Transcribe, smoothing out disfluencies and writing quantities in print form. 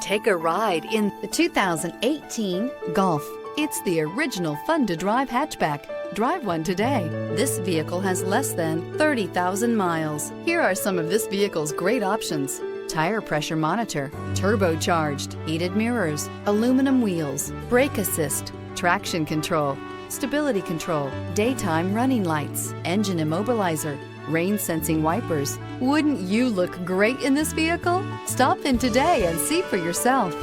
Take a ride in the 2018 Golf. It's the original fun-to-drive hatchback. Drive one today. This vehicle has less than 30,000 miles. Here are some of this vehicle's great options: tire pressure monitor, turbocharged, heated mirrors, aluminum wheels, brake assist, traction control, stability control, daytime running lights, engine immobilizer, rain sensing wipers. Wouldn't you look great in this vehicle? Stop in today and see for yourself.